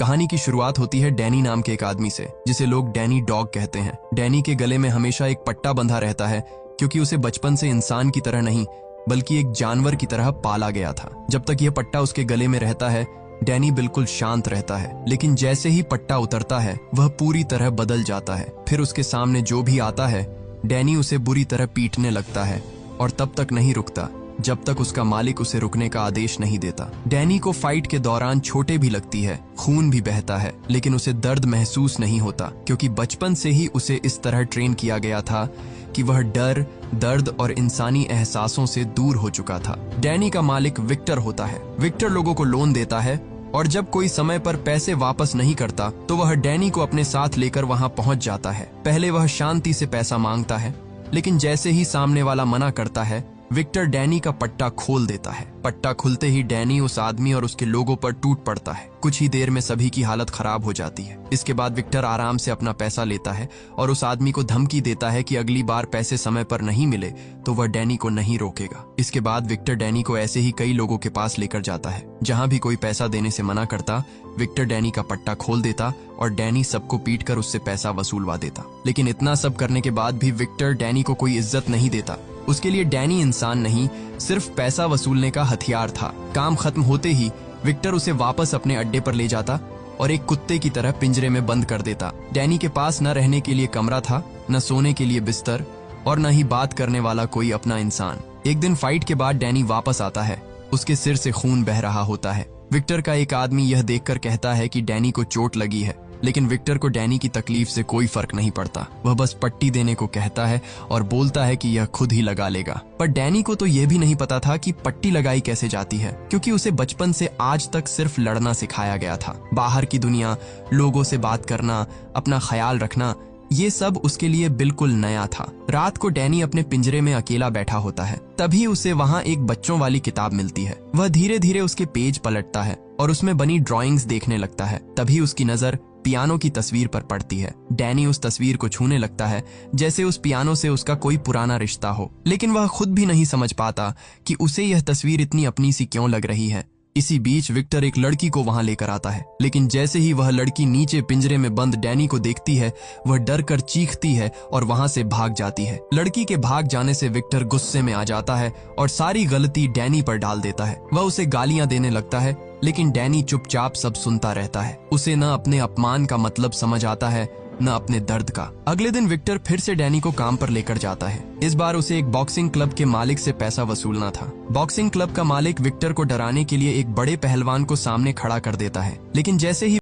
कहानी की शुरुआत होती है डैनी नाम के एक आदमी से, जिसे लोग डैनी डॉग कहते हैं। डैनी के गले में हमेशा एक पट्टा बंधा रहता है, क्योंकि उसे बचपन से इंसान की तरह नहीं बल्कि एक जानवर की तरह पाला गया था। जब तक यह पट्टा उसके गले में रहता है, डैनी बिल्कुल शांत रहता है, लेकिन जैसे ही पट्टा उतरता है वह पूरी तरह बदल जाता है। फिर उसके सामने जो भी आता है, डैनी उसे बुरी तरह पीटने लगता है और तब तक नहीं रुकता जब तक उसका मालिक उसे रुकने का आदेश नहीं देता। डैनी को फाइट के दौरान चोटें भी लगती है, खून भी बहता है, लेकिन उसे दर्द महसूस नहीं होता, क्योंकि बचपन से ही उसे इस तरह ट्रेन किया गया था कि वह डर, दर्द और इंसानी एहसासों से दूर हो चुका था। डैनी का मालिक विक्टर होता है। विक्टर लोगों को लोन देता है और जब कोई समय पर पैसे वापस नहीं करता तो वह डैनी को अपने साथ लेकर वहां पहुंच जाता है। पहले वह शांति से पैसा मांगता है, लेकिन जैसे ही सामने वाला मना करता है, विक्टर डैनी का पट्टा खोल देता है। पट्टा खुलते ही डैनी उस आदमी और उसके लोगों पर टूट पड़ता है। कुछ ही देर में सभी की हालत खराब हो जाती है। इसके बाद विक्टर आराम से अपना पैसा लेता है और उस आदमी को धमकी देता है कि अगली बार पैसे समय पर नहीं मिले तो वह डैनी को नहीं रोकेगा। इसके बाद विक्टर डैनी को ऐसे ही कई लोगों के पास लेकर जाता है। जहां भी कोई पैसा देने से मना करता, विक्टर डैनी का पट्टा खोल देता और डैनी सबको पीटकर उससे पैसा वसूलवा देता। लेकिन इतना सब करने के बाद भी विक्टर डैनी को कोई इज्जत नहीं देता। उसके लिए डैनी इंसान नहीं, सिर्फ पैसा वसूलने का हथियार था। काम खत्म होते ही विक्टर उसे वापस अपने अड्डे पर ले जाता और एक कुत्ते की तरह पिंजरे में बंद कर देता। डैनी के पास न रहने के लिए कमरा था, न सोने के लिए बिस्तर और न ही बात करने वाला कोई अपना इंसान। एक दिन फाइट के बाद डैनी वापस आता है। उसके सिर से खून बह रहा होता है। विक्टर का एक आदमी यह देखकर कहता है कि डैनी को चोट लगी है, लेकिन विक्टर को डैनी की तकलीफ से कोई फर्क नहीं पड़ता। वह बस पट्टी देने को कहता है और बोलता है कि यह खुद ही लगा लेगा। पर डैनी को तो यह भी नहीं पता था कि पट्टी लगाई कैसे जाती है, क्योंकि उसे बचपन से आज तक सिर्फ लड़ना सिखाया गया था। बाहर की दुनिया, लोगों से बात करना, अपना ख्याल रखना, ये सब उसके लिए बिल्कुल नया था। रात को डैनी अपने पिंजरे में अकेला बैठा होता है। तभी उसे वहाँ एक बच्चों वाली किताब मिलती है। वह धीरे धीरे उसके पेज पलटता है और उसमें बनी ड्राइंग्स देखने लगता है। तभी उसकी नजर पियानो की तस्वीर पर पड़ती है। डैनी उस तस्वीर को छूने लगता है, जैसे उस पियानो से उसका कोई पुराना रिश्ता हो, लेकिन वह खुद भी नहीं समझ पाता कि उसे यह तस्वीर इतनी अपनी सी क्यों लग रही है। इसी बीच विक्टर एक लड़की को वहां लेकर आता है, लेकिन जैसे ही वह लड़की नीचे पिंजरे में बंद डैनी को देखती है, वह डर कर चीखती है और वहां से भाग जाती है। लड़की के भाग जाने से विक्टर गुस्से में आ जाता है और सारी गलती डैनी पर डाल देता है। वह उसे गालियां देने लगता है, लेकिन डैनी चुपचाप सब सुनता रहता है। उसे न अपने अपमान का मतलब समझ आता है, न अपने दर्द का। अगले दिन विक्टर फिर से डैनी को काम पर लेकर जाता है। इस बार उसे एक बॉक्सिंग क्लब के मालिक से पैसा वसूलना था। बॉक्सिंग क्लब का मालिक विक्टर को डराने के लिए एक बड़े पहलवान को सामने खड़ा कर देता है, लेकिन जैसे ही